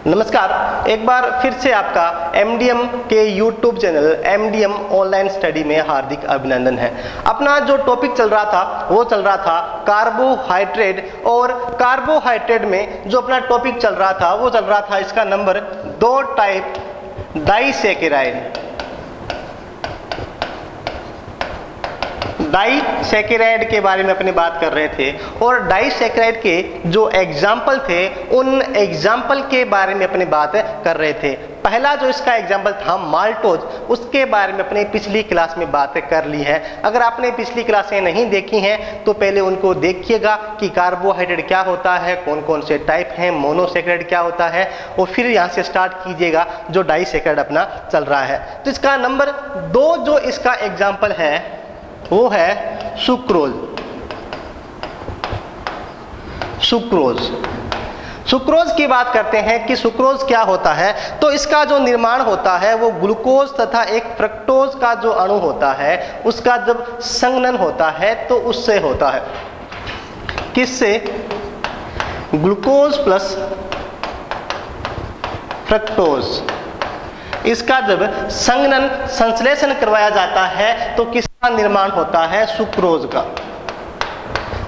नमस्कार, एक बार फिर से आपका एमडीएम के YouTube channel MDM online study में हार्दिक अभिनंदन है। अपना जो टॉपिक चल रहा था वो चल रहा था कार्बोहाइड्रेट, और कार्बोहाइड्रेट में जो अपना टॉपिक चल रहा था वो चल रहा था इसका नंबर 2 टाइप डाइसैकेराइड। डाइसैकेराइड के बारे में अपनी बात कर रहे थे और डाइसैकेराइड के जो एग्जाम्पल थे उन एग्जाम्पल के बारे में अपनी बात कर रहे थे। पहला जो इसका एग्जाम्पल था माल्टोज, उसके बारे में अपने पिछली क्लास में बात कर ली है। अगर आपने पिछली क्लासें नहीं देखी हैं तो पहले उनको देखिएगा कि कार्बोहाइड्रेट क्या होता है, कौन कौन से टाइप हैं, मोनोसैकेराइड क्या होता है, और फिर यहाँ से स्टार्ट कीजिएगा जो डाइसैकेराइड अपना चल रहा है। तो इसका नंबर 2 जो इसका एग्जाम्पल है वो है सुक्रोज। सुक्रोज की बात करते हैं कि सुक्रोज क्या होता है। तो इसका जो निर्माण होता है वो ग्लूकोज तथा एक फ्रक्टोज का जो अणु होता है उसका जब संघनन होता है तो उससे होता है। किससे? ग्लूकोज प्लस फ्रक्टोज, इसका जब संघनन संश्लेषण करवाया जाता है तो किसका निर्माण होता है? सुक्रोज का।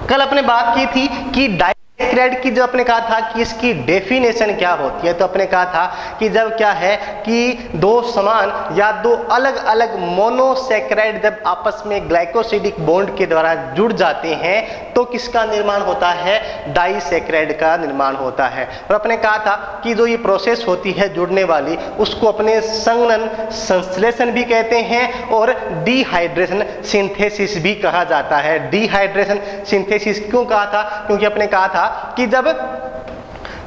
कल अपने बात की थी कि डाइसैकेराइड की जो अपने कहा था कि इसकी डेफिनेशन क्या होती है, तो अपने कहा था कि जब क्या है कि दो समान या दो अलग अलग मोनोसैकेराइड जब आपस में ग्लाइकोसिडिक बॉन्ड के द्वारा जुड़ जाते हैं तो किसका निर्माण होता है? डाइसैकेराइड का निर्माण होता है। और अपने कहा था कि जो ये प्रोसेस होती है जुड़ने वाली उसको अपने संघनन संश्लेषण भी कहते हैं और डिहाइड्रेशन सिंथेसिस भी कहा जाता है। डिहाइड्रेशन सिंथेसिस क्यों कहा था? क्योंकि अपने कहा था कि जब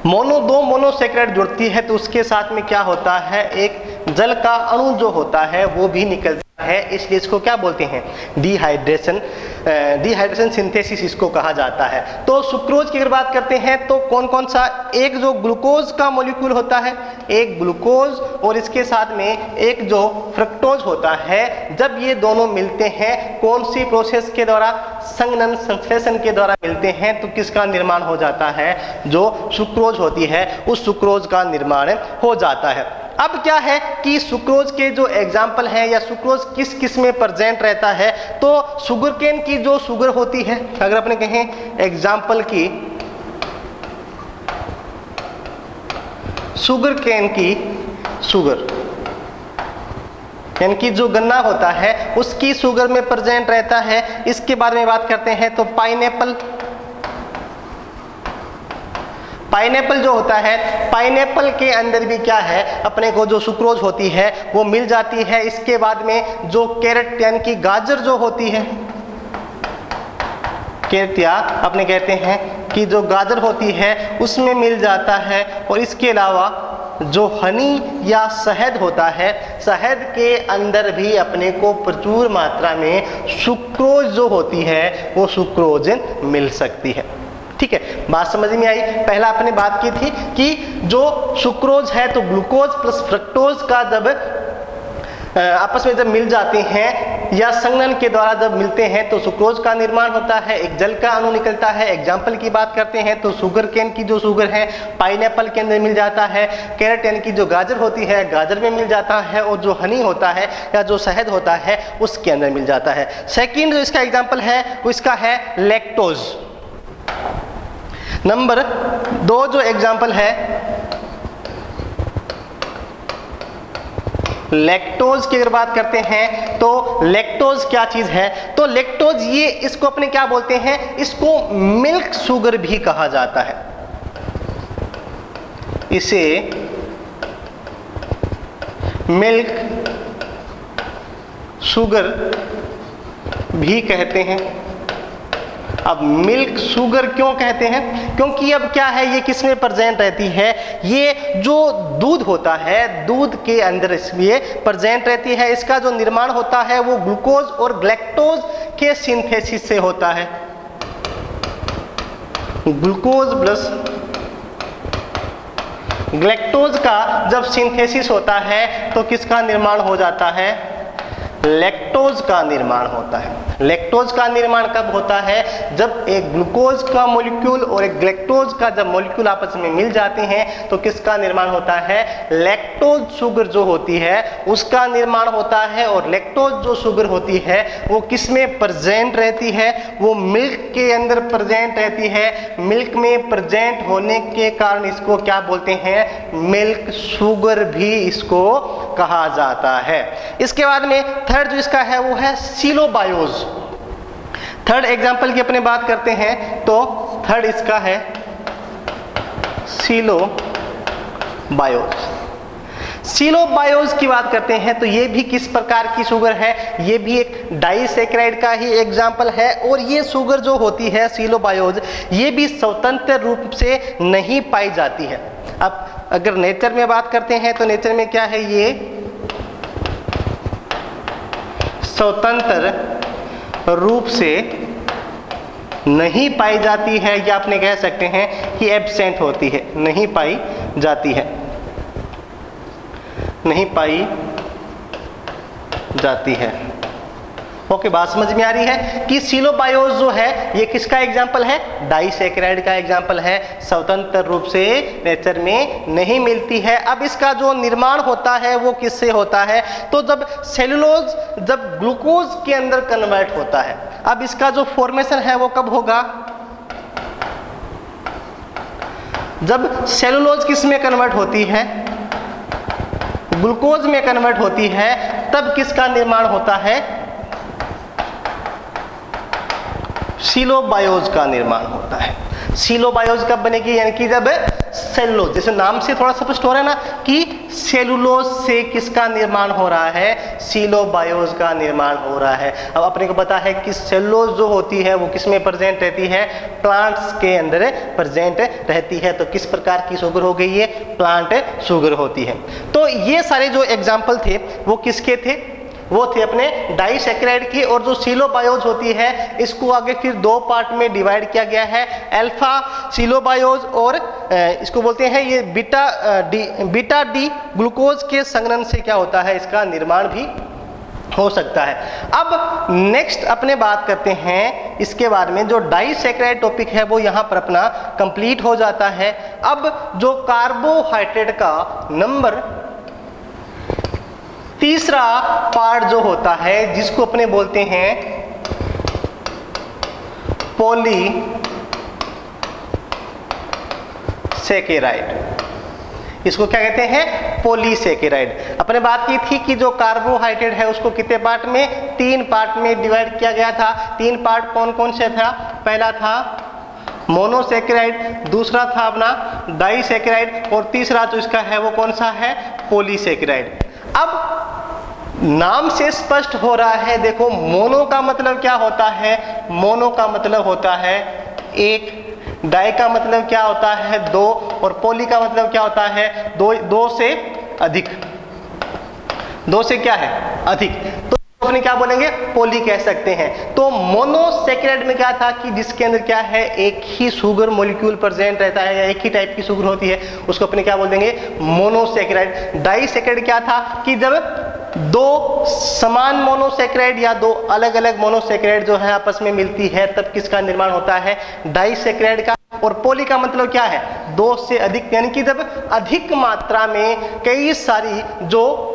दो मोनोसैकेराइड जुड़ती है तो उसके साथ में क्या होता है? एक जल का अणु जो होता है वो भी निकलता है, इसलिए इसको क्या बोलते हैं? डिहाइड्रेशन सिंथेसिस इसको कहा जाता है। तो सुक्रोज की अगर बात करते हैं तो कौन कौन सा? एक जो ग्लूकोज का मॉलिक्यूल होता है, एक ग्लूकोज, और इसके साथ में एक जो फ्रक्टोज होता है। जब ये दोनों मिलते हैं कौन सी प्रोसेस के द्वारा? संघनन संश्लेषण के द्वारा मिलते हैं तो किसका निर्माण हो जाता है? जो सुक्रोज होती है उस सुक्रोज का निर्माण हो जाता है। अब क्या है कि सुक्रोज के जो एग्जाम्पल हैं या सुक्रोज किस किस में प्रेजेंट रहता है, तो शुगरकेन की जो शुगर होती है, अगर अपने कहें एग्जाम्पल की शुगरकेन की शुगर, यानी कि जो गन्ना होता है उसकी शुगर में प्रेजेंट रहता है। इसके बारे में बात करते हैं तो पाइनएप्पल जो होता है, पाइनएप्पल के अंदर भी क्या है? अपने को जो सुक्रोज होती है वो मिल जाती है। इसके बाद में जो कैरेट यानी कि गाजर जो होती है, कैरेट या अपने कहते हैं कि जो गाजर होती है उसमें मिल जाता है। और इसके अलावा जो हनी या शहद होता है, शहद के अंदर भी अपने को प्रचुर मात्रा में सुक्रोज जो होती है वो सुक्रोज मिल सकती है। ठीक है, बात समझ में आई? पहला आपने बात की थी कि जो सुक्रोज है तो ग्लूकोज प्लस फ्रक्टोज का जब आपस में जब मिल जाते हैं या संघनन के द्वारा जब मिलते हैं तो सुक्रोज का निर्माण होता है, एक जल का अणु निकलता है। एग्जाम्पल की बात करते हैं तो शुगरकेन की जो शुगर है पाइनएप्पल के अंदर मिल जाता है, कैरेट यानी कि जो गाजर होती है गाजर में मिल जाता है, और जो हनी होता है या जो शहद होता है उसके अंदर मिल जाता है। सेकेंड जो इसका एग्जाम्पल है वो इसका है लैक्टोज। नंबर 2 जो एग्जाम्पल है लैक्टोज की अगर बात करते हैं तो लैक्टोज क्या चीज है? तो लैक्टोज ये इसको अपने क्या बोलते हैं? इसको मिल्क शुगर भी कहा जाता है। इसे मिल्क शुगर भी कहते हैं। अब मिल्क शुगर क्यों कहते हैं? क्योंकि अब क्या है ये किस में प्रेजेंट रहती है? ये जो दूध होता है दूध के अंदर ये प्रेजेंट रहती है। इसका जो निर्माण होता है वो ग्लूकोज और ग्लैक्टोज के सिंथेसिस से होता है। ग्लूकोज प्लस ग्लैक्टोज का जब सिंथेसिस होता है तो किसका निर्माण हो जाता है? लैक्टोज का निर्माण होता है। लैक्टोज का निर्माण कब होता है? जब एक ग्लूकोज का मॉलिक्यूल और एक लैक्टोज का जब मॉलिक्यूल आपस में मिल जाते हैं तो किसका निर्माण होता है? लैक्टोज शुगर जो होती है उसका निर्माण होता है। और लैक्टोज जो शुगर होती है वो किस में प्रेजेंट रहती है? वो मिल्क के अंदर प्रेजेंट रहती है। मिल्क में प्रेजेंट होने के कारण इसको क्या बोलते हैं? मिल्क शुगर भी इसको कहा जाता है। इसके बाद में थर्ड जो इसका है वो है सिलोबायोज। थर्ड एग्जांपल की अपने बात करते हैं तो थर्ड इसका है सिलोबायोज। सिलोबायोज की बात करते हैं तो ये भी किस प्रकार की शुगर है? ये भी एक डाइसैकेराइड का ही एग्जाम्पल है। और ये शुगर जो होती है सिलोबायोज, ये भी स्वतंत्र रूप से नहीं पाई जाती है। अब अगर नेचर में बात करते हैं तो नेचर में क्या है? ये स्वतंत्र रूप से नहीं पाई जाती है, या आपने कह सकते हैं कि एब्सेंट होती है, नहीं पाई जाती है, नहीं पाई जाती है। ओके, बात समझ में आ रही है कि सिलोबायोज जो है ये किसका एग्जाम्पल है? डाइसैकेराइड का एग्जाम्पल है, स्वतंत्र रूप से नेचर में नहीं मिलती है। अब इसका जो निर्माण होता है वो किससे होता है? तो जब सेलुलोज जब ग्लूकोज के अंदर कन्वर्ट होता है। अब इसका जो फॉर्मेशन है वो कब होगा? जब सेलुलोज किस में कन्वर्ट होती है? ग्लूकोज में कन्वर्ट होती है, तब किसका निर्माण होता है? सिलोबायोज का निर्माण होता है। सिलोबायोज कब बनेगी? यानी कि जब सेलुलोज, जैसे नाम से थोड़ा स्पष्ट हो रहा है ना कि सेलुलोज से किसका निर्माण हो रहा है? सिलोबायोज का निर्माण हो रहा है। अब अपने को पता है कि सेलुलोज जो होती है वो किस में प्रेजेंट रहती है? प्लांट्स के अंदर प्रेजेंट रहती है। तो किस प्रकार की शुगर हो गई? ये प्लांट शुगर होती है। तो ये सारे जो एग्जाम्पल थे वो किसके थे? वो थे अपने डाइसैकेराइड की। और जो सिलोबायोज होती है इसको आगे फिर दो पार्ट में डिवाइड किया गया है, अल्फा सिलोबायोज और इसको बोलते हैं ये बीटा डी ग्लूकोज के संघनन से क्या होता है? इसका निर्माण भी हो सकता है। अब नेक्स्ट अपने बात करते हैं इसके बारे में। जो डाइसैकेराइड टॉपिक है वो यहाँ पर अपना कंप्लीट हो जाता है। अब जो कार्बोहाइड्रेट का नंबर तीसरा पार्ट जो होता है जिसको अपने बोलते हैं पॉलीसैकेराइड, इसको क्या कहते हैं? पॉलीसैकेराइड। अपने बात की थी कि जो कार्बोहाइड्रेट है उसको कितने पार्ट में? 3 पार्ट में डिवाइड किया गया था। 3 पार्ट कौन कौन से था? पहला था मोनोसैकेराइड, दूसरा था अपना डाइसैकेराइड और तीसरा जो इसका है वो कौन सा है? पॉलीसैकेराइड। अब नाम से स्पष्ट हो रहा है, देखो मोनो का मतलब क्या होता है? मोनो का मतलब होता है एक, डाई का मतलब क्या होता है? 2 और पॉली का मतलब क्या होता है? 2 से अधिक। 2 से क्या है? अधिक। तो अपने क्या बोलेंगे? पॉली कह सकते हैं। तो मोनोसैकेराइड में क्या था कि जिसके अंदर क्या है? एक ही शुगर मॉलिक्यूल प्रेजेंट रहता है या एक ही टाइप की शुगर होती है, उसको अपने क्या बोल देंगे? मोनोसैकेराइड। डाइसैकेराइड क्या था कि जब 2 समान मोनोसैकेराइड या 2 अलग अलग मोनोसैकेराइड जो है आपस में मिलती है तब किसका निर्माण होता है? डाइसैकेराइड का। और पॉली का मतलब क्या है? 2 से अधिक, यानी कि जब अधिक मात्रा में कई सारी जो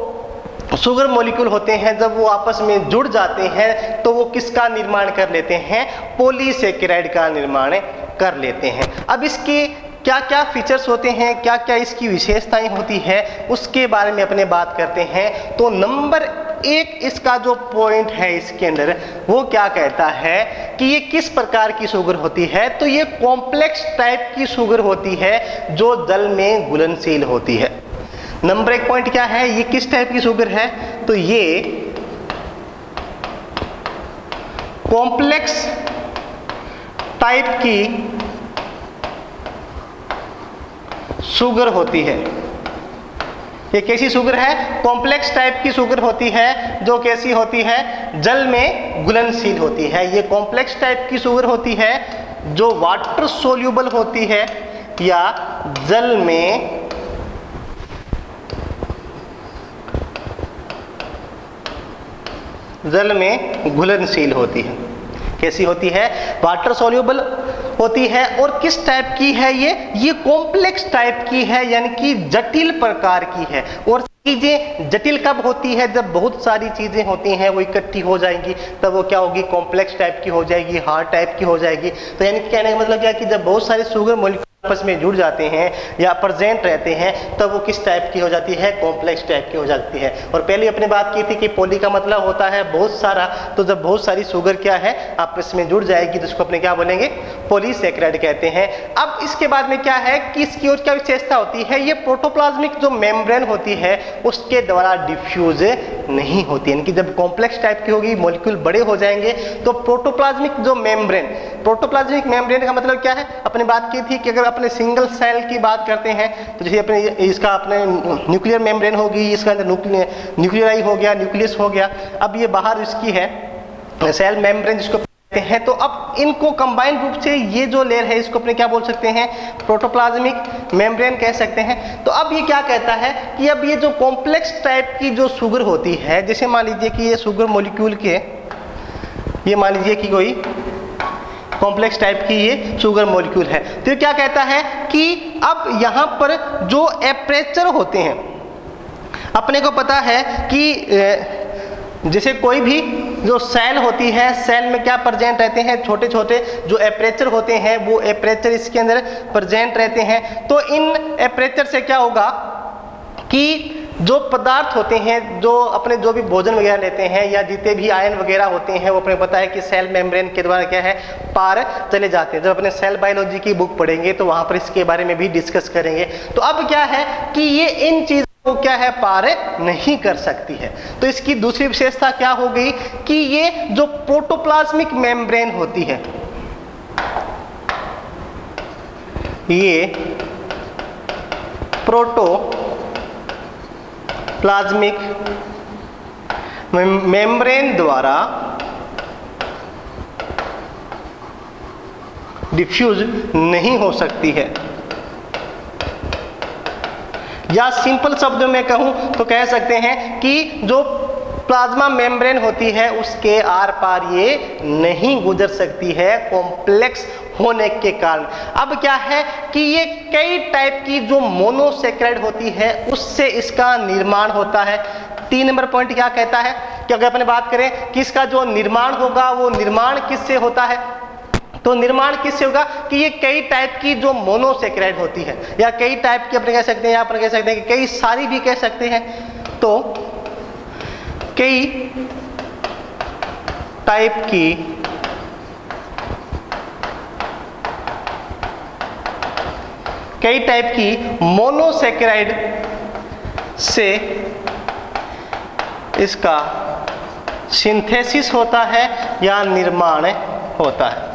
शुगर मॉलिक्यूल होते हैं जब वो आपस में जुड़ जाते हैं तो वो किसका निर्माण कर लेते हैं? पॉलीसैकेराइड का निर्माण कर लेते हैं। अब इसके क्या क्या फीचर्स होते हैं, क्या क्या इसकी विशेषताएं होती है, उसके बारे में अपने बात करते हैं। तो नंबर 1 इसका जो पॉइंट है इसके अंदर वो क्या कहता है कि ये किस प्रकार की शुगर होती है? तो ये कॉम्प्लेक्स टाइप की शुगर होती है जो जल में घुलनशील होती है। नंबर 1 पॉइंट क्या है? ये किस टाइप की शुगर है? तो ये कॉम्प्लेक्स टाइप की शुगर होती है। ये कैसी शुगर है? कॉम्प्लेक्स टाइप की शुगर होती है जो कैसी होती है? जल में घुलनशील होती है। ये कॉम्प्लेक्स टाइप की शुगर होती है जो वाटर सोल्यूबल होती है या जल में जल में घुलनशील होती है। कैसी होती है? वाटर सोल्यूबल होती है। और किस टाइप की है ये कॉम्प्लेक्स टाइप की है, यानी कि जटिल प्रकार की है। और चीजें जटिल कब होती है? जब बहुत सारी चीजें होती हैं वो इकट्ठी हो जाएंगी, तब वो क्या होगी? कॉम्प्लेक्स टाइप की हो जाएगी, हार्ड टाइप की हो जाएगी। तो यानी कि कहने का मतलब क्या है कि जब बहुत सारे शुगर मॉलिक्यूल आपस में जुड़ जाते हैं या प्रेजेंट रहते हैं, तब वो किस टाइप की हो जाती है? कॉम्प्लेक्स टाइप की हो जाती है। और पहले अपने बात की थी कि पॉली का मतलब होता है बहुत सारा, तो जब बहुत सारी शुगर क्या है आपस में जुड़ जाएगी तो उसको अपने क्या बोलेंगे? पॉलीसैकेराइड कहते हैं। अब इसके बाद में क्या है कि इसकी और क्या विशेषता होती है? ये प्रोटोप्लाज्मिक जो मेम्ब्रेन होती है उसके द्वारा डिफ्यूज नहीं होती, यानी कि जब कॉम्प्लेक्स टाइप की होगी, मॉलिक्यूल बड़े हो जाएंगे, तो प्रोटोप्लाज्मिक जो मेम्ब्रेन, प्रोटोप्लाज्मिक मेम्ब्रेन का मतलब क्या है? अपने बात की थी कि अगर अपने सिंगल सेल की बात करते हैं तो जैसे अपने इसका अपने न्यूक्लियर मेम्ब्रेन होगी, इसका अंदर न्यूक्लियराई हो गया, न्यूक्लियस हो गया। अब ये बाहर इसकी है सेल मेम्ब्रेन जिसको कहते हैं। तो अब इनको कंबाइंड रूप से ये जो लेयर है इसको अपने क्या बोल सकते हैं? प्रोटोप्लाज्मिक मेम्ब्रेन कह सकते हैं। तो अब ये क्या कहता है कि अब ये जो कॉम्प्लेक्स टाइप की जो शुगर होती है, जैसे मान लीजिए कि ये शुगर मॉलिक्यूल के, ये मान लीजिए कि कोई कॉम्प्लेक्स टाइप की ये शुगर मॉलिक्यूल है, तो ये क्या कहता है कि अब यहाँ पर जो एपरेचर होते हैं, अपने को पता है कि जैसे कोई भी जो सेल होती है, सेल में क्या प्रेजेंट रहते हैं? छोटे छोटे जो एपरेचर होते हैं, वो एपरेचर इसके अंदर प्रेजेंट रहते हैं। तो इन एपरेचर से क्या होगा कि जो पदार्थ होते हैं, जो अपने जो भी भोजन वगैरह लेते हैं या जितने भी आयन वगैरह होते हैं, वो अपने पता है कि सेल मेम्ब्रेन के द्वारा क्या है? पार चले जाते हैं। जब अपने सेल बायोलॉजी की बुक पढ़ेंगे तो वहाँ पर इसके बारे में भी डिस्कस करेंगे। तो अब क्या है कि ये इन चीज़ों को क्या है? पार नहीं कर सकती है। तो इसकी दूसरी विशेषता क्या हो गई कि ये जो प्रोटोप्लाज्मिक मेम्ब्रेन होती है, ये प्लाज्मिक मेम्ब्रेन द्वारा डिफ्यूज नहीं हो सकती है। या सिंपल शब्दों में कहूं तो कह सकते हैं कि जो प्लाज्मा मेम्ब्रेन होती है उसके आर पार ये नहीं गुजर सकती है, कॉम्प्लेक्स होने के कारण। अब क्या है कि ये कई टाइप की जो मोनोसैकेराइड होती है उससे इसका निर्माण होता है। 3 नंबर पॉइंट क्या कहता है कि अगर अपने बात करें कि इसका जो निर्माण होगा वो निर्माण किससे होता है? तो निर्माण किससे होगा कि ये कई टाइप की जो मोनोसैकेराइड होती है, या कई टाइप की अपने कह सकते हैं, यहाँ पर कह सकते हैं कि कई सारी भी कह सकते हैं। तो कई टाइप की मोनोसैकेराइड से इसका सिंथेसिस होता है या निर्माण होता है।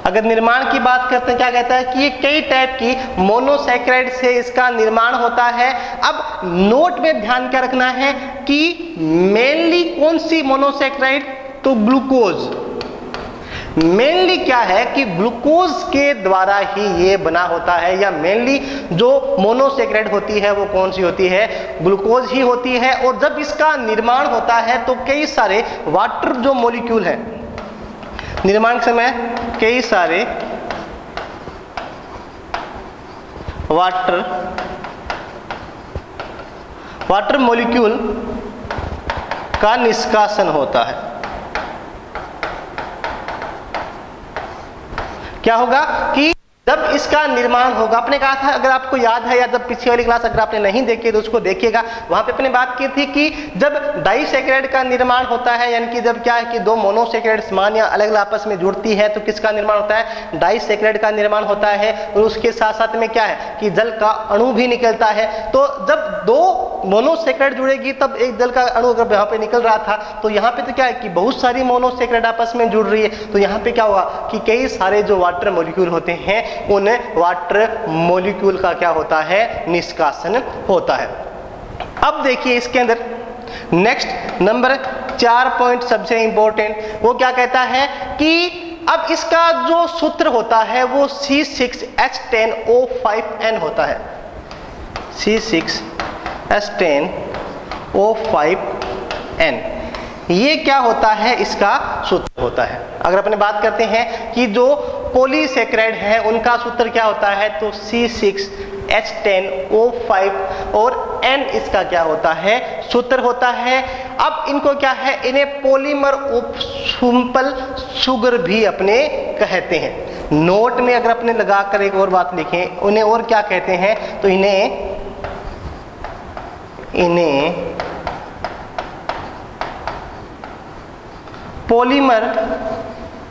अगर निर्माण की बात करते हैं, क्या कहता है कि ये कई टाइप की मोनोसैकेराइड से इसका निर्माण होता है। अब नोट में ध्यान क्या रखना है कि मेनली कौन सी मोनोसैकेराइड? तो ग्लूकोज। मेनली क्या है कि ग्लूकोज के द्वारा ही ये बना होता है, या मेनली जो मोनोसैकेराइड होती है वो कौन सी होती है? ग्लूकोज ही होती है। और जब इसका निर्माण होता है तो कई सारे वाटर जो मॉलिक्यूल हैं, निर्माण के समय कई सारे वाटर मॉलिक्यूल का निष्कासन होता है। क्या होगा कि जब इसका निर्माण होगा, आपने कहा था, अगर आपको याद है या जब पीछे वाली क्लास अगर आपने नहीं देखी तो उसको देखिएगा, वहां पे अपने बात की थी कि जब डाइसैकेराइड का निर्माण होता है, यानी कि जब क्या है कि दो मोनोसैकेराइड समान या अलग आपस में जुड़ती है, तो किसका निर्माण होता है? डाइसैकेराइड का निर्माण होता है। और उसके साथ साथ में क्या है कि जल का अणु भी निकलता है। तो जब दो मोनोसैकेराइड जुड़ेगी तब एक जल का अणु अगर यहाँ पे निकल रहा था, तो यहाँ पे तो क्या है कि बहुत सारी मोनोसैकेराइड आपस में जुड़ रही है, तो यहाँ पे क्या होगा कि कई सारे जो वाटर मॉलिक्यूल होते हैं उन वाटर मॉलिक्यूल का क्या होता है? निष्कासन होता है। अब देखिए इसके अंदर नेक्स्ट नंबर 4 पॉइंट सबसे इंपॉर्टेंट, वो क्या कहता है कि अब इसका जो सूत्र होता है वो C6H10O5N होता है। C6H10O5N ये क्या होता है, इसका सूत्र होता है। अगर अपने बात करते हैं कि जो पॉलीसेकेराइड है उनका सूत्र क्या होता है, तो C6H10O5 और N इसका क्या होता है, सूत्र होता है। अब इनको क्या है, इन्हें पॉलीमर ऑफ सिंपल शुगर भी अपने कहते हैं। नोट में अगर अपने लगाकर एक और बात लिखें, उन्हें और क्या कहते हैं, तो इन्हें पॉलीमर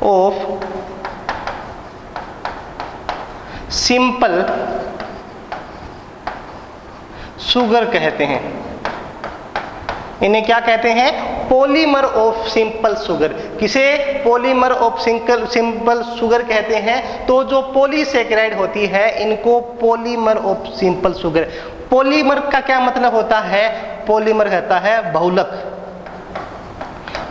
ऑफ सिंपल शुगर कहते हैं। इन्हें क्या कहते हैं, पॉलीमर ऑफ सिंपल शुगर। किसे पॉलीमर ऑफ सिंपल शुगर कहते हैं, तो जो पॉलीसेकेराइड होती है इनको polymer of simple sugar. Polymer का क्या मतलब होता है, पॉलीमर कहता है बहुलक।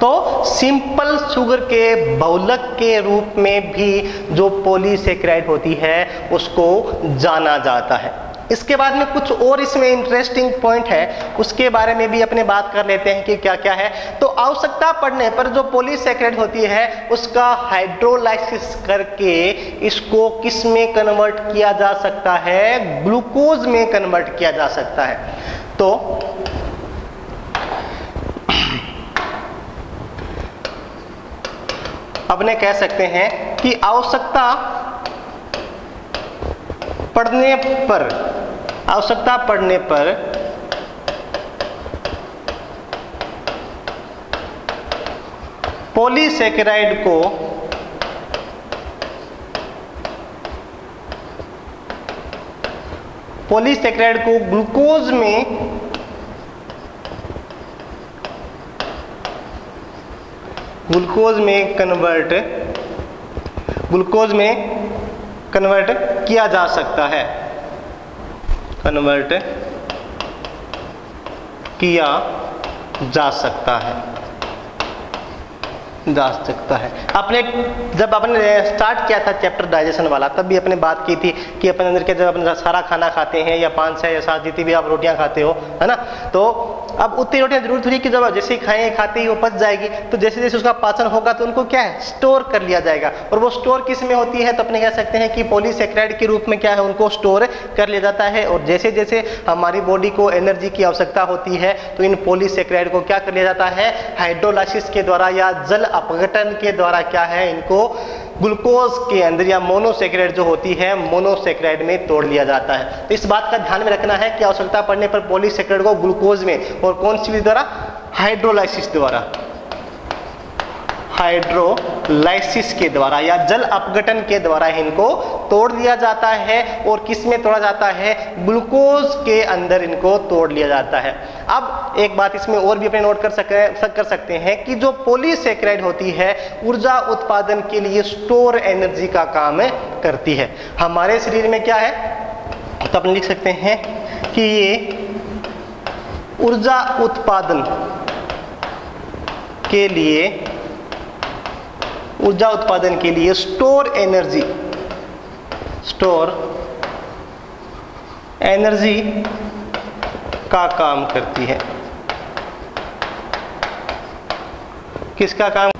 तो सिंपल शुगर के बहुलक के रूप में भी जो पॉलीसेकेराइड होती है उसको जाना जाता है। इसके बाद में कुछ और इसमें इंटरेस्टिंग पॉइंट है, उसके बारे में भी अपने बात कर लेते हैं कि क्या क्या है। तो आवश्यकता पड़ने पर जो पॉलीसेकेराइड होती है उसका हाइड्रोलाइसिस करके इसको किस में कन्वर्ट किया जा सकता है, ग्लूकोज में कन्वर्ट किया जा सकता है। तो अपने कह सकते हैं कि आवश्यकता पड़ने पर पॉलीसेकेराइड को ग्लूकोज में कन्वर्ट किया जा सकता है, आपने जब आपने स्टार्ट किया था चैप्टर डाइजेशन वाला, तब भी अपने बात की थी कि अपने अंदर के जब अपने सारा खाना खाते हैं या 5 6 या 7 जितनी भी आप रोटियां खाते हो, है ना, तो अब उतनी रोटियां जरूर थोड़ी कि जब जैसे ही खाएंगे खाते ही वो पच जाएगी, तो जैसे जैसे उसका पाचन होगा तो उनको क्या है, स्टोर कर लिया जाएगा। और वो स्टोर किस में होती है, तो अपने कह सकते हैं कि पॉलीसेकेराइड के रूप में क्या है, उनको स्टोर कर लिया जाता है। और जैसे जैसे हमारी बॉडी को एनर्जी की आवश्यकता होती है तो इन पॉलीसेकेराइड को क्या कर लिया जाता है, हाइड्रोलाइसिस के द्वारा या जल अपघटन के द्वारा क्या है, इनको ग्लूकोज के अंदर या मोनोसेकेराइड जो होती है मोनोसेकेराइड में तोड़ लिया जाता है। तो इस बात का ध्यान में रखना है कि आवश्यकता पड़ने पर पॉलीसेकेराइड को ग्लूकोज में, और कौन सी विधि द्वारा, हाइड्रोलाइसिस के द्वारा या जल अपघटन के द्वारा इनको तोड़ दिया जाता है। और किस में तोड़ा जाता है, ग्लूकोज के अंदर इनको तोड़ लिया जाता है। अब एक बात इसमें और भी अपने नोट कर सकते हैं कि जो पॉलीसेकेराइड होती है ऊर्जा उत्पादन के लिए स्टोर एनर्जी का काम करती है। हमारे शरीर में क्या है, तो अपन लिख सकते हैं कि ये ऊर्जा उत्पादन के लिए स्टोर एनर्जी का काम करती है। किसका काम,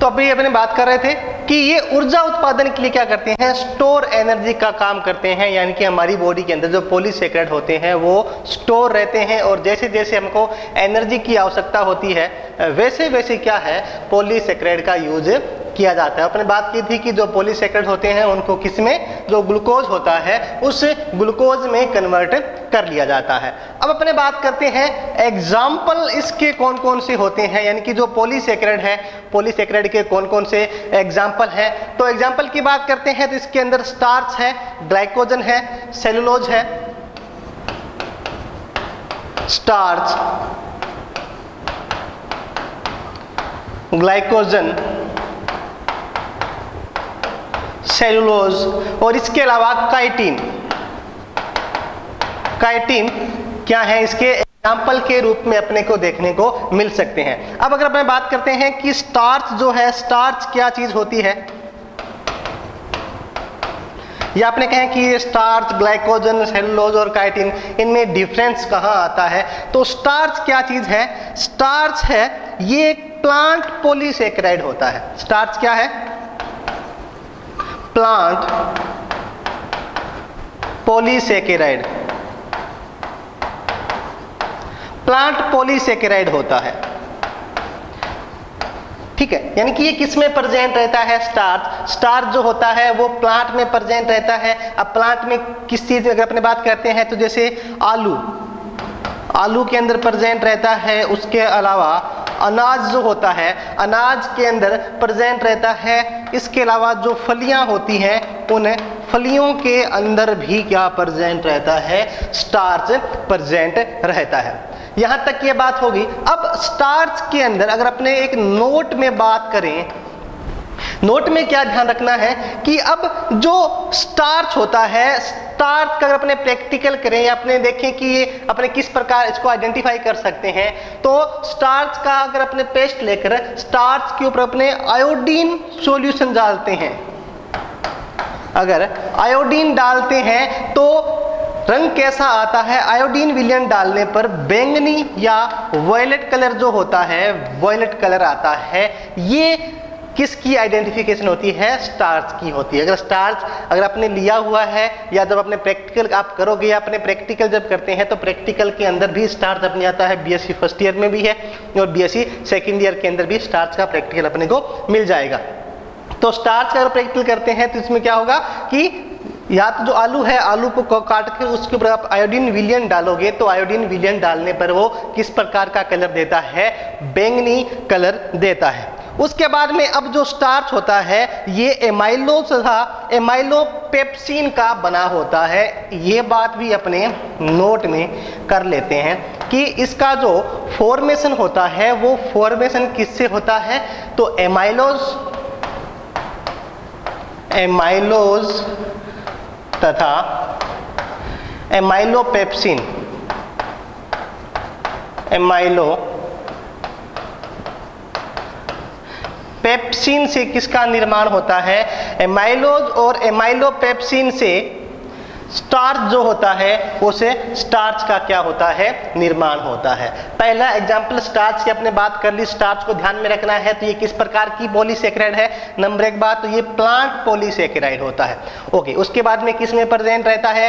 तो अभी अपने बात कर रहे थे कि ये ऊर्जा उत्पादन के लिए क्या करते हैं, स्टोर एनर्जी का काम करते हैं। यानी कि हमारी बॉडी के अंदर जो पॉलीसेकेराइड होते हैं वो स्टोर रहते हैं, और जैसे जैसे हमको एनर्जी की आवश्यकता होती है वैसे वैसे क्या है, पॉलीसेकेराइड का यूज किया जाता है। अपने बात की थी कि जो पॉलीसेकेराइड होते हैं उनको किसमें, जो ग्लूकोज होता है उस ग्लूकोज में कन्वर्ट कर लिया जाता है। अब अपने बात करते हैं एग्जाम्पल इसके कौन कौन से होते हैं, यानी कि जो पॉलीसेकेराइड है, पॉलीसेकेराइड के कौन कौन से एग्जाम्पल हैं। तो एग्जाम्पल की बात करते हैं तो इसके अंदर स्टार्च है, ग्लाइकोजन है, सेलुलोज है, स्टार्च, ग्लाइकोजन, सेलुलोज, और इसके अलावा काइटिन क्या है, इसके एग्जाम्पल के रूप में अपने को देखने को मिल सकते हैं। अब अगर अपन बात करते हैं कि स्टार्च जो है, स्टार्च क्या चीज होती है, या आपने कहें कि ये स्टार्च, ग्लाइकोजन, सेलुलोज और काइटिन, इनमें डिफरेंस कहाँ आता है? तो स्टार्च क्या चीज है? स्टार्च है ये एक प्लांट पॉलीसेकेराइड होता है। स्टार्च क्या है? प्लांट पॉलीसेकेराइड, प्लांट पॉलीसेकेराइड होता है, ठीक है। यानी कि ये किस में प्रेजेंट रहता है? स्टार्च। स्टार्च जो होता है वो प्लांट में प्रेजेंट रहता है। अब प्लांट में किस चीज अगर अपने बात करते हैं तो जैसे आलू, आलू के अंदर प्रेजेंट रहता है। उसके अलावा अनाज जो होता है, अनाज के अंदर प्रेजेंट रहता है। इसके अलावा जो फलियां होती हैं उन फलियों के अंदर भी क्या प्रेजेंट रहता है? स्टार्च प्रेजेंट रहता है। यहां तक ये बात होगी। अब स्टार्च के अंदर अगर अपने एक नोट में बात करें, नोट में क्या ध्यान रखना है कि अब जो स्टार्च होता है, स्टार्च का अगर अपने प्रैक्टिकल करें या अपने देखें कि ये अपने किस प्रकार इसको आइडेंटिफाई कर सकते हैं, तो स्टार्च का अगर अपने पेस्ट लेकर स्टार्च के ऊपर अपने आयोडीन सॉल्यूशन डालते हैं, अगर आयोडीन डालते हैं तो रंग कैसा आता है? आयोडीन विलयन डालने पर बैंगनी या वॉयलेट कलर जो होता है, वॉयलेट कलर आता है। ये किसकी आइडेंटिफिकेशन होती है? स्टार्च की होती है। अगर स्टार्च अगर आपने लिया हुआ है या जब अपने प्रैक्टिकल आप करोगे या अपने प्रैक्टिकल जब करते हैं तो प्रैक्टिकल के अंदर भी स्टार्च अपने आता है। बीएससी फर्स्ट ईयर में भी है और बीएससी सेकेंड ईयर के अंदर भी स्टार्च का प्रैक्टिकल अपने को मिल जाएगा। तो स्टार्च का अगर प्रैक्टिकल करते हैं तो इसमें क्या होगा कि या तो जो आलू है, आलू को काट के उसके ऊपर आप आयोडीन विलयन डालोगे तो आयोडीन विलयन डालने पर वो किस प्रकार का कलर देता है? बैंगनी कलर देता है। उसके बाद में अब जो स्टार्च होता है ये एमाइलोज तथा एमाइलोपेप्सिन का बना होता है। ये बात भी अपने नोट में कर लेते हैं कि इसका जो फॉर्मेशन होता है वो फॉर्मेशन किससे होता है? तो एमाइलोज तथा एमाइलोपेप्सिन, पेप्सिन से किसका निर्माण होता है? एमाइलोज और एमाइलोपेप्सिन से स्टार्च जो होता है उसे स्टार्च का क्या होता है? निर्माण होता है। पहला एग्जाम्पल स्टार्च की अपने बात कर ली। स्टार्च को ध्यान में रखना है तो ये किस प्रकार की पॉलीसेकेराइड है? नंबर एक बात तो ये प्लांट पॉलीसेकेराइड होता है। ओके, उसके बाद में किस में प्रेजेंट रहता है?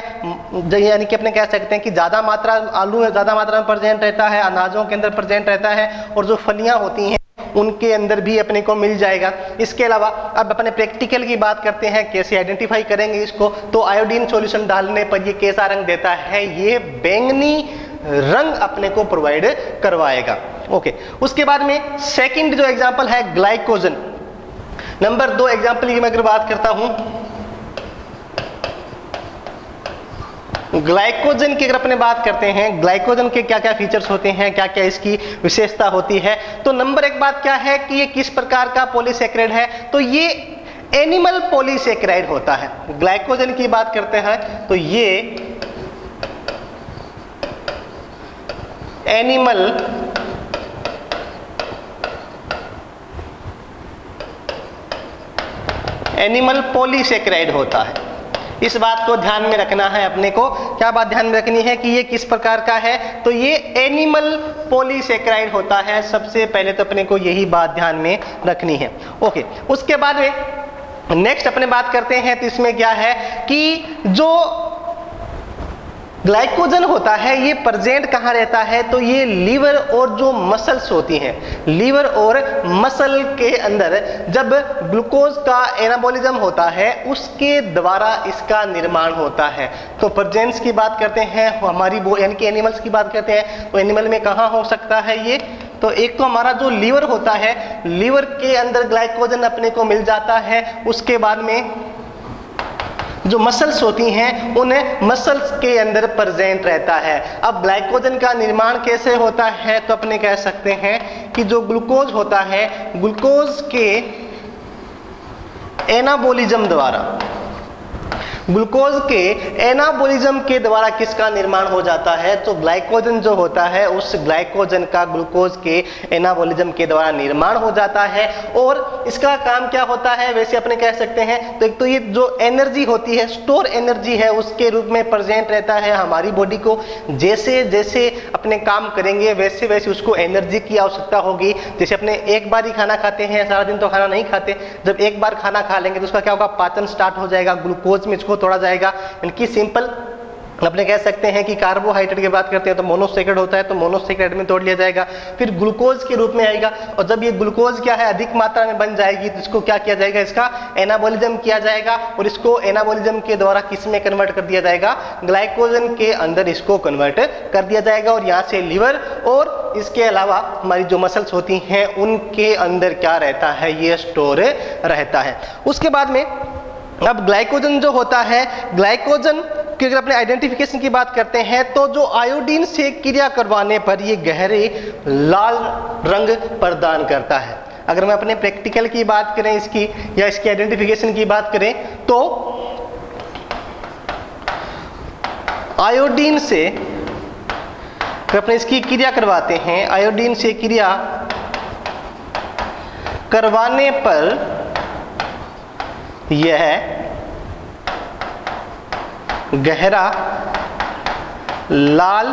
यानी कि अपने कह सकते हैं कि ज्यादा मात्रा आलू में ज्यादा मात्रा में प्रेजेंट रहता है, अनाजों के अंदर प्रेजेंट रहता है और जो फलियां होती हैं उनके अंदर भी अपने को मिल जाएगा। इसके अलावा अब अपने प्रैक्टिकल की बात करते हैं, कैसे आइडेंटिफाई करेंगे इसको? तो आयोडीन सॉल्यूशन डालने पर ये कैसा रंग देता है? ये बैंगनी रंग अपने को प्रोवाइड करवाएगा। ओके, उसके बाद में सेकंड जो एग्जांपल है ग्लाइकोजन। नंबर 2 एग्जांपल की मैं अगर बात करता हूं, ग्लाइकोजन की अगर अपने बात करते हैं, ग्लाइकोजन के क्या क्या फीचर्स होते हैं, क्या क्या इसकी विशेषता होती है? तो नंबर एक बात क्या है कि ये किस प्रकार का पॉलीसेकेराइड है? तो ये एनिमल पॉलीसेकेराइड होता है। ग्लाइकोजन की बात करते हैं तो ये एनिमल पॉलीसेकेराइड होता है। इस बात को ध्यान में रखना है अपने को। क्या बात ध्यान में रखनी है कि ये किस प्रकार का है? तो ये एनिमल पॉलीसेकेराइड होता है। सबसे पहले तो अपने को यही बात ध्यान में रखनी है। ओके, उसके बाद में नेक्स्ट अपने बात करते हैं तो इसमें क्या है कि जो ग्लाइकोजन होता है ये प्रेजेंट कहाँ रहता है? तो ये लीवर और जो मसल्स होती हैं, लीवर और मसल के अंदर जब ग्लूकोज का एनाबॉलिज्म होता है उसके द्वारा इसका निर्माण होता है। तो प्रेजेंस की बात करते हैं हमारी यानी कि एनिमल्स की बात करते हैं तो एनिमल में कहाँ हो सकता है ये? तो एक तो हमारा जो लीवर होता है, लीवर के अंदर ग्लाइकोजन अपने को मिल जाता है। उसके बाद में जो मसल्स होती हैं उन मसल्स के अंदर प्रेजेंट रहता है। अब ग्लाइकोजन का निर्माण कैसे होता है? तो अपने कह सकते हैं कि जो ग्लूकोज होता है, ग्लूकोज के एनाबॉलिज्म द्वारा, ग्लूकोज के एनाबॉलिज्म के द्वारा किसका निर्माण हो जाता है? तो ग्लाइकोजन जो होता है उस ग्लाइकोजन का ग्लूकोज के एनाबॉलिज्म के द्वारा निर्माण हो जाता है। और इसका काम क्या होता है वैसे अपने कह सकते हैं, तो एक तो ये जो एनर्जी होती है, स्टोर एनर्जी है, उसके रूप में प्रेजेंट रहता है हमारी बॉडी को। जैसे जैसे अपने काम करेंगे वैसे वैसे उसको एनर्जी की आवश्यकता होगी। जैसे अपने एक बार ही खाना खाते हैं, सारा दिन तो खाना नहीं खाते, जब एक बार खाना खा लेंगे तो उसका क्या होगा, पाचन स्टार्ट हो जाएगा, ग्लूकोज में इसको तोड़ा जाएगा। इनकी सिंपल अपने कह सकते हैं कि कार्बोहाइड्रेट की बात करते हैं तो मोनोसैकेराइड होता है, तो मोनोसैकेराइड में तोड़ लिया जाएगा, फिर ग्लूकोज के रूप में आएगा। और जब ये ग्लूकोज क्या है अधिक मात्रा में बन जाएगी तो इसको क्या किया जाएगा, इसका एनाबॉलिज्म किया जाएगा। और इसको एनाबॉलिज्म के द्वारा किस में कन्वर्ट कर दिया जाएगा, ग्लाइकोजन के अंदर इसको कन्वर्ट कर दिया जाएगा। और यहाँ से लीवर और इसके अलावा हमारी जो मसल्स होती हैं उनके अंदर क्या रहता है, ये स्टोर रहता है। उसके बाद में अब ग्लाइकोजन जो होता है, ग्लाइकोजन की अगर अपने आइडेंटिफिकेशन की बात करते हैं तो जो आयोडीन से क्रिया करवाने पर ये गहरे लाल रंग प्रदान करता है। अगर मैं अपने प्रैक्टिकल की बात करें इसकी या इसकी आइडेंटिफिकेशन की बात करें तो आयोडीन से अपने इसकी क्रिया करवाते हैं, आयोडीन से क्रिया करवाने पर यह गहरा लाल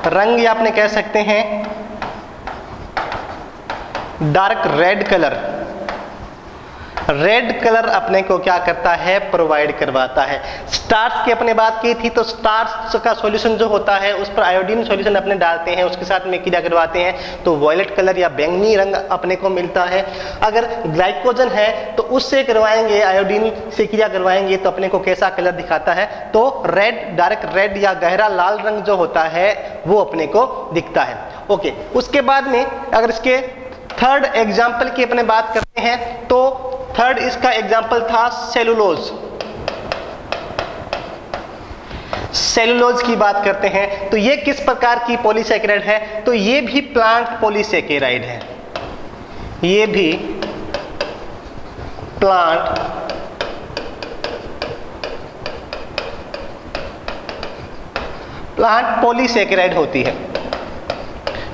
रंग या आपने कह सकते हैं dark red colour, red colour अपने को क्या करता है, प्रोवाइड करवाता है। स्टार्च की अपने बात की थी तो स्टार्च का सॉल्यूशन जो होता है उस पर आयोडीन सॉल्यूशन अपने डालते हैं, उसके साथ में क्रिया करवाते हैं तो वॉयलेट कलर या बैंगनी रंग अपने को मिलता है। अगर ग्लाइकोजन है तो उससे करवाएंगे, आयोडीन से क्रिया करवाएंगे तो अपने को कैसा कलर दिखाता है, तो रेड, डार्क रेड या गहरा लाल रंग जो होता है वो अपने को दिखता है। ओके, उसके बाद में अगर इसके थर्ड एग्जाम्पल की अपने बात करते हैं तो थर्ड इसका एग्जाम्पल था सेलुलोज। सेलुलोज की बात करते हैं तो ये किस प्रकार की पॉलीसैकेराइड है, तो ये भी प्लांट पॉलीसैकेराइड है, ये भी प्लांट पॉलीसैकेराइड होती है।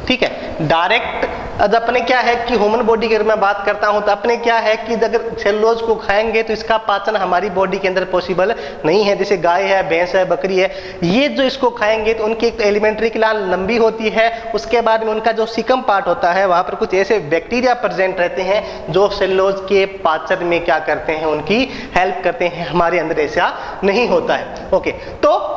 ठीक है, डायरेक्ट अब अपने क्या है कि ह्यूमन बॉडी की अगर मैं बात करता हूं तो अपने क्या है कि अगर सेलुलोज को खाएंगे तो इसका पाचन हमारी बॉडी के अंदर पॉसिबल नहीं है। जैसे गाय है, भैंस है, बकरी है, ये जो इसको खाएंगे तो उनकी एक एलिमेंट्री क्लान लंबी होती है, उसके बाद में उनका जो सीकम पार्ट होता है वहां पर कुछ ऐसे बैक्टीरिया प्रेजेंट रहते हैं जो सेलुलोज के पाचन में क्या करते हैं, उनकी हेल्प करते हैं। हमारे अंदर ऐसा नहीं होता है। ओके, तो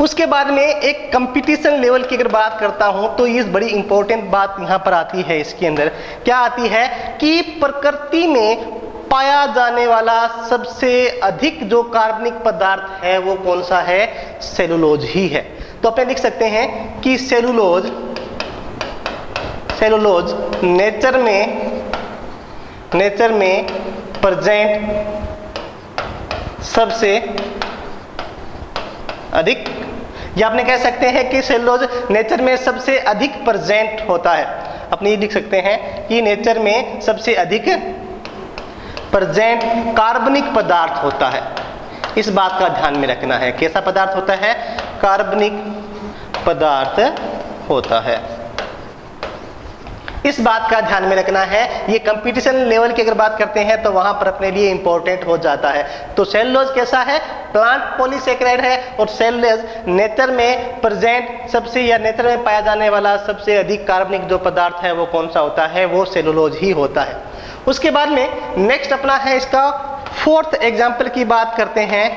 उसके बाद में एक कंपटीशन लेवल की अगर बात करता हूं तो ये बड़ी इंपॉर्टेंट बात यहां पर आती है। इसके अंदर क्या आती है कि प्रकृति में पाया जाने वाला सबसे अधिक जो कार्बनिक पदार्थ है वो कौन सा है, सेलुलोज ही है। तो अपने लिख सकते हैं कि सेलुलोज नेचर में प्रेजेंट सबसे अधिक, या आपने कह सकते हैं कि सेलुलोज नेचर में सबसे अधिक प्रेजेंट होता है। अपने ये लिख सकते हैं कि नेचर में सबसे अधिक प्रेजेंट कार्बनिक पदार्थ होता है। इस बात का ध्यान में रखना है, कैसा पदार्थ होता है, कार्बनिक पदार्थ होता है। इस बात का ध्यान में रखना है। ये कंपटीशन लेवल की अगर बात करते हैं तो वहां पर अपने लिए इंपॉर्टेंट हो जाता है। तो सेलुलोज कैसा है, प्लांट पॉलीसैकेराइड है, और सेलुलोज नेचर में प्रेजेंट सबसे या नेचर में पाया जाने वाला सबसे अधिक कार्बनिक जो पदार्थ है वो कौन सा होता है, वो सेलुलोज ही होता है। उसके बाद में नेक्स्ट अपना है इसका फोर्थ एग्जाम्पल की बात करते हैं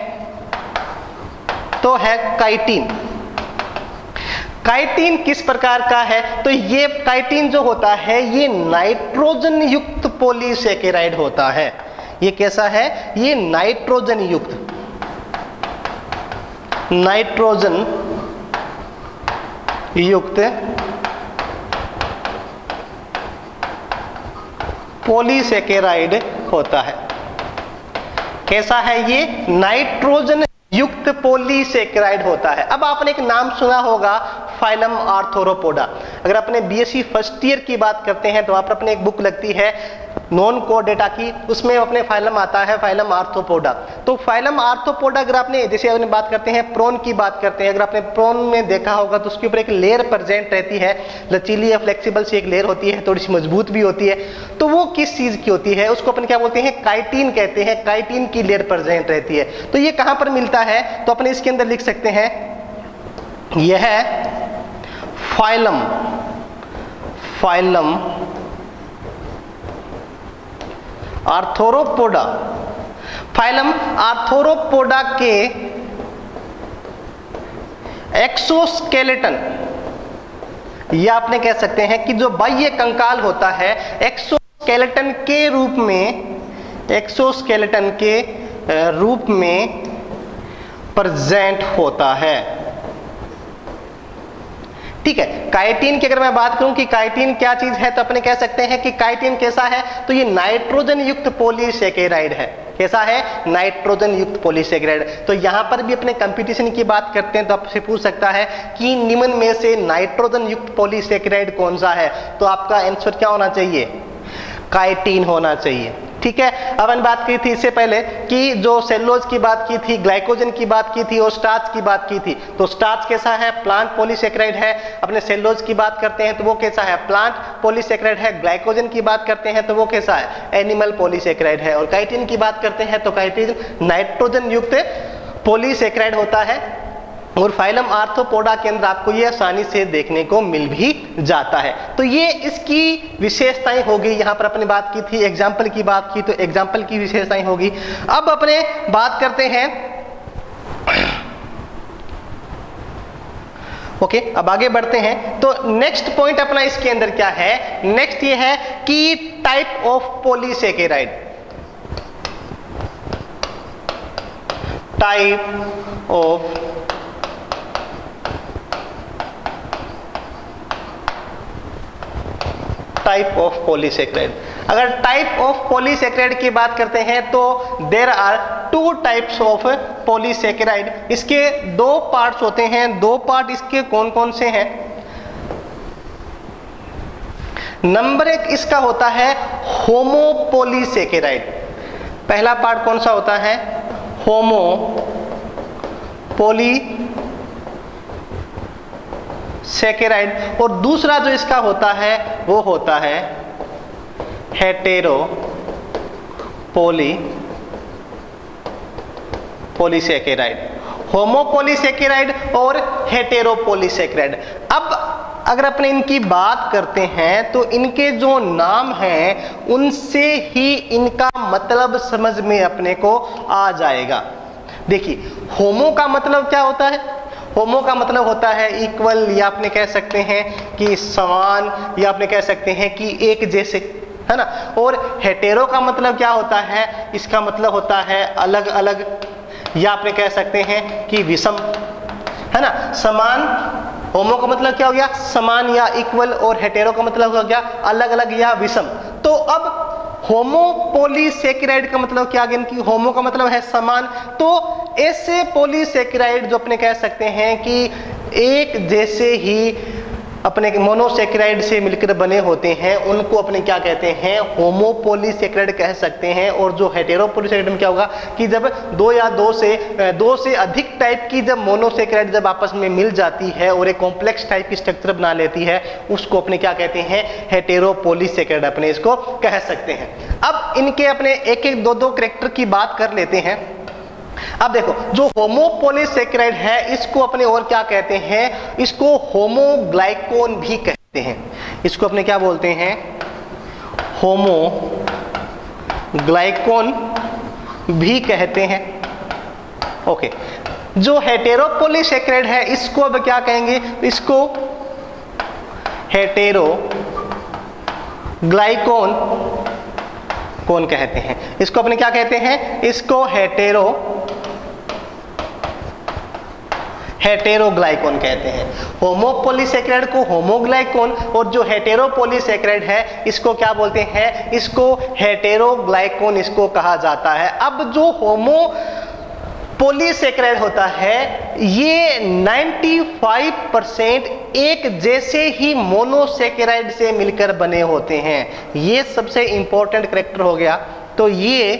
तो है काइटिन। काइटिन किस प्रकार का है, तो ये काइटिन जो होता है ये नाइट्रोजन युक्त पॉलीसैकेराइड होता है। ये कैसा है, ये नाइट्रोजन युक्त पॉलीसैकेराइड होता है। कैसा है, ये नाइट्रोजन युक्त पॉलीसैकेराइड होता है। अब आपने एक नाम सुना होगा, फाइलम आर्थ्रोपोडा। अगर अपने बीएससी फर्स्ट ईयर की बात करते हैं तो वहां पर अपने एक बुक लगती है नॉन कोर डेटा की, उसमें अपने फाइलम आता है फाइलम आर्थ्रोपोडा। तो फाइलम आर्थ्रोपोडा अगर आपने जैसे अपने बात करते हैं प्रोन की बात करते हैं, अगर आपने प्रोन में देखा होगा तो उसके ऊपर एक लेयर प्रेजेंट रहती है, लचीली या फ्लेक्सिबल सी एक लेयर होती है, थोड़ी सी मजबूत भी होती है। तो वो किस चीज की होती है, उसको अपन क्या बोलते हैं, काइटिन कहते हैं, काइटिन की लेयर प्रेजेंट रहती है। तो ये कहां पर मिलता है, तो अपने इसके अंदर लिख सकते हैं यह phylum, phylum arthropoda, phylum arthropoda के एक्सोस्केलेटन, या आपने कह सकते हैं कि जो बाह्य कंकाल होता है एक्सोस्केलेटन के रूप में, एक्सोस्केलेटन के रूप में प्रेजेंट होता है। ठीक है, काइटिन की अगर मैं बात करूं कि काइटिन क्या चीज है, तो अपने कह सकते हैं कि काइटिन कैसा है, तो ये नाइट्रोजन युक्त पॉलीसेकेराइड है। कैसा है, नाइट्रोजन युक्त पॉलीसेकेराइड। तो यहां पर भी अपने कंपटीशन की बात करते हैं तो आपसे पूछ सकता है कि निम्न में से नाइट्रोजन युक्त पॉलीसेकेराइड कौन सा है, तो आपका आंसर क्या होना चाहिए, काइटिन होना चाहिए। ठीक है, अब हमने बात की थी इससे पहले कि जो सेलुलोज की बात की थी, ग्लाइकोजन की बात की थी और स्टार्च की बात की थी। तो स्टार्च कैसा है, प्लांट पॉलीसेकेराइड है। अपने सेलुलोज की बात करते हैं तो वो कैसा है, प्लांट पॉलीसेकेराइड है। ग्लाइकोजन की बात करते हैं तो वो कैसा है, एनिमल पॉलीसेकेराइड है। और काइटिन की बात करते हैं तो काइटिन नाइट्रोजन युक्त पॉलीसेकेराइड होता है। और फाइलम आर्थ्रोपोडा के अंदर आपको ये आसानी से देखने को मिल भी जाता है। तो ये इसकी विशेषताएं होगी। यहाँ पर अपने बात की थी, एग्जाम्पल की बात की, तो एग्जाम्पल की विशेषताएं होगी। अब अपने बात करते हैं, ओके, अब आगे बढ़ते हैं। तो नेक्स्ट पॉइंट अपना इसके अंदर क्या है, नेक्स्ट ये है कि type of polysaccharide, type of polysaccharide. अगर टाइप ऑफ पॉलीसेकेराइड की बात करते हैं तो there are 2 types of polysaccharide. इसके 2 पार्ट्स होते हैं। 2 पार्ट इसके कौन कौन से हैं, नंबर 1 इसका होता है होमोपॉलीसेकेराइड। पहला पार्ट कौन सा होता है, होमोपॉलीसेकेराइड। और दूसरा जो इसका होता है वो होता है हेटेरोपॉलीसेकेराइड। होमोपॉलीसेकेराइड और हेटेरोपॉलीसेकेराइड। अब अगर अपने इनकी बात करते हैं तो इनके जो नाम हैं उनसे ही इनका मतलब समझ में अपने को आ जाएगा। देखिए, होमो का मतलब क्या होता है, होमो का मतलब होता है इक्वल, या आपने कह सकते हैं कि समान, या आपने कह सकते हैं कि एक जैसे, है ना। और हेटेरो का मतलब क्या होता है, इसका मतलब होता है अलग अलग, या आपने कह सकते हैं कि विषम, है ना। समान, होमो का मतलब क्या हो गया, समान या इक्वल, और हेटेरो का मतलब हो गया अलग अलग या विषम। तो अब होमोपॉलीसेकेराइड का मतलब क्या, कि होमो का मतलब है समान, तो ऐसे पॉलीसेकेराइड जो अपने कह सकते हैं कि एक जैसे ही अपने मोनोसेकेराइड से मिलकर बने होते हैं उनको अपने क्या कहते हैं, होमोपॉलीसेकेराइड कह सकते हैं। और जो हेटेरोपॉलीसेकेराइड में क्या होगा कि जब 2 या 2 से अधिक टाइप की जब मोनोसेकेराइड जब आपस में मिल जाती है और एक कॉम्प्लेक्स टाइप की स्ट्रक्चर बना लेती है, उसको अपने क्या कहते हैं, हेटेरोपॉलीसेकेराइड अपने इसको कह सकते हैं। अब इनके अपने एक एक 2 कैरेक्टर की बात कर लेते हैं। अब देखो, जो होमोपॉलीसेकेराइड है इसको अपने और क्या कहते हैं, इसको होमोग्लाइकोन भी कहते हैं। इसको अपने क्या बोलते हैं, होमोग्लाइकोन भी कहते हैं। ओके, जो हेटेरोपॉलीसेकेराइड है इसको अब क्या कहेंगे, इसको हेटेरोग्लाइकोन कौन कहते हैं। इसको अपने क्या कहते हैं, इसको हेटेरोग्लाइकोन कहते हैं। होमोपॉलीसेकेराइड को होमोग्लाइकोन, और जो हेटेरोपॉलीसेकेराइड है इसको क्या बोलते हैं, इसको हेटेरोग्लाइकोन इसको कहा जाता है। अब जो होमोपॉलीसेकेराइड होता है ये 95% एक जैसे ही मोनोसेकेराइड से मिलकर बने होते हैं। ये सबसे इंपॉर्टेंट कैरेक्टर हो गया। तो ये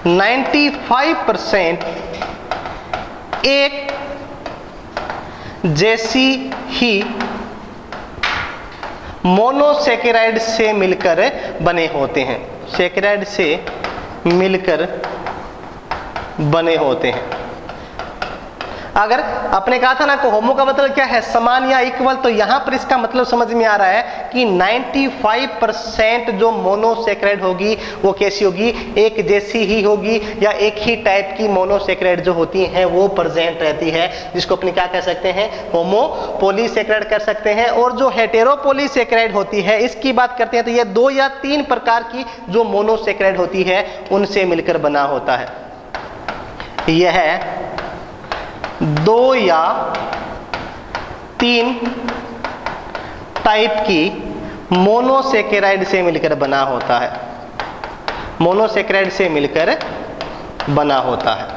95% एक जैसी ही मोनोसेकेराइड से मिलकर बने होते हैं, सेकेराइड से मिलकर बने होते हैं। अगर आपने कहा था ना कि होमो का मतलब क्या है, समान या इक्वल, तो यहां पर इसका मतलब समझ में आ रहा है कि 95% जो मोनोसेकेराइड होगी वो कैसी होगी, एक जैसी ही होगी, या एक ही टाइप की मोनोसेकेराइड जो होती हैं वो प्रेजेंट रहती है, जिसको अपने क्या कह सकते हैं, होमो पॉलीसेकेराइड कर सकते हैं। और जो हेटेरो पॉलीसेकेराइड होती है इसकी बात करते हैं तो ये 2 या 3 प्रकार की जो मोनोसेकेराइड होती है उनसे मिलकर बना होता है। यह 2 या 3 टाइप की मोनोसेकेराइड से मिलकर बना होता है, मोनोसेकेराइड से मिलकर बना होता है।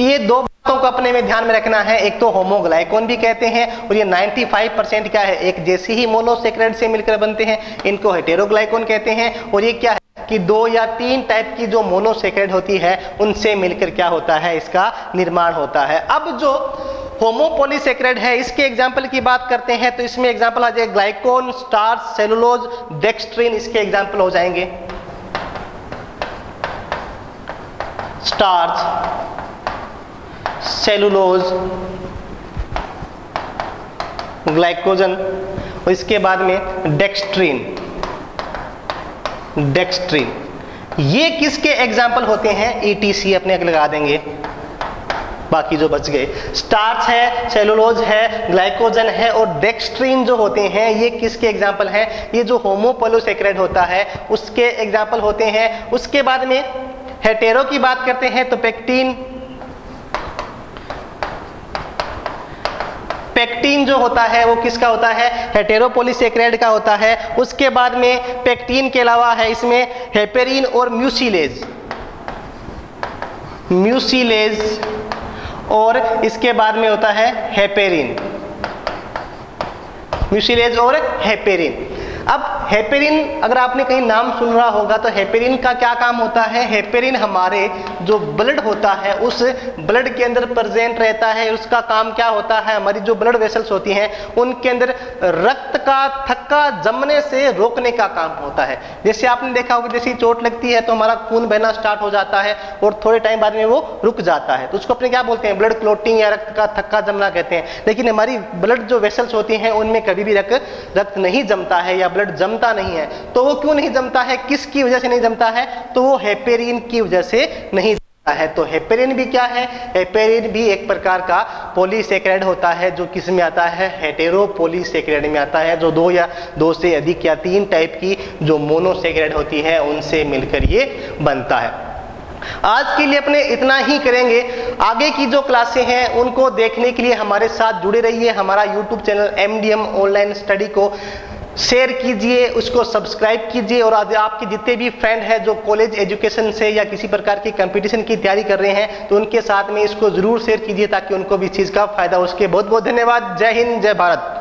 ये 2 बातों को अपने में ध्यान में रखना है, एक तो होमोग्लाइकोन भी कहते हैं, और ये 95% क्या है, एक जैसी ही मोनोसेकेराइड से मिलकर बनते हैं, इनको हेटेरोग्लाइकोन कहते हैं। और ये क्या है कि 2 या 3 टाइप की जो मोनोसेकेराइड होती है उनसे मिलकर क्या होता है, इसका निर्माण होता है। अब जो होमोपॉलीसेकेराइड है इसके एग्जाम्पल की बात करते हैं तो इसमें एग्जाम्पल आ जाएगा ग्लाइकोन, स्टार्च, सेलुलोज, डेक्स्ट्रीन, इसके एग्जाम्पल हो जाएंगे। स्टार्च, सेलुलोज, ग्लाइकोजन, और इसके बाद में डेक्स्ट्रीन। डेक्स्ट्रीन ये किसके एग्जाम्पल होते हैं, ETC अपने लगा देंगे, बाकी जो बच गए। स्टार्च है, सेलुलोज है, ग्लाइकोजन है, और डेक्स्ट्रीन जो होते हैं ये किसके एग्जाम्पल हैं, ये जो होमोपॉलीसेकेराइड होता है उसके एग्जाम्पल होते हैं। उसके बाद में हेटेरो की बात करते हैं तो पेक्टिन, पेक्टिन जो होता है वो किसका होता है, हेटेरोपॉलीसेकेराइड का होता है। उसके बाद में पेक्टिन के अलावा है इसमें हेपेरिन और म्यूसिलेज, म्यूसिलेज, और इसके बाद में होता है हेपेरिन, म्यूसिलेज और हेपेरिन। अब हेपेरिन अगर आपने कहीं नाम सुन रहा होगा तो हेपेरिन का क्या काम होता है, हेपेरिन हमारे जो ब्लड होता है उस ब्लड के अंदर प्रेजेंट रहता है। उसका काम क्या होता है, हमारी जो ब्लड वेसल्स होती हैं उनके अंदर रक्त का थक्का जमने से रोकने का काम होता है। जैसे आपने देखा होगा जैसे चोट लगती है तो हमारा खून बहना स्टार्ट हो जाता है और थोड़े टाइम बाद में वो रुक जाता है, तो उसको अपने क्या बोलते हैं, ब्लड क्लोटिंग या रक्त का थक्का जमना कहते हैं। लेकिन हमारी ब्लड जो वेसल्स होती हैं उनमें कभी भी रक्त नहीं जमता है या ब्लड जमता नहीं है। तो वो क्यों नहीं जमता है, किसकी वजह से नहीं जमता है, तो वो हेपेरिन की वजह से नहीं जमता है। तो हेपेरिन भी क्या है, हेपेरिन भी एक प्रकार का पॉलीसेकेराइड होता है जो किस में आता है, हेटेरोपॉलीसेकेराइड में आता है, जो 2 या 2 से अधिक या 3 टाइप की जो मोनोसेकेराइड होती है उनसे मिलकर ये बनता है। आज के लिए अपने इतना ही करेंगे। आगे की जो क्लासें हैं उनको देखने के लिए हमारे साथ जुड़े रहिए। हमारा YouTube channel MDM online study को शेयर कीजिए, उसको सब्सक्राइब कीजिए, और आज आपके जितने भी फ्रेंड हैं जो कॉलेज एजुकेशन से या किसी प्रकार की कंपटीशन की तैयारी कर रहे हैं तो उनके साथ में इसको जरूर शेयर कीजिए ताकि उनको भी इस चीज़ का फायदा हो। उसके बहुत बहुत धन्यवाद। जय हिंद, जय भारत।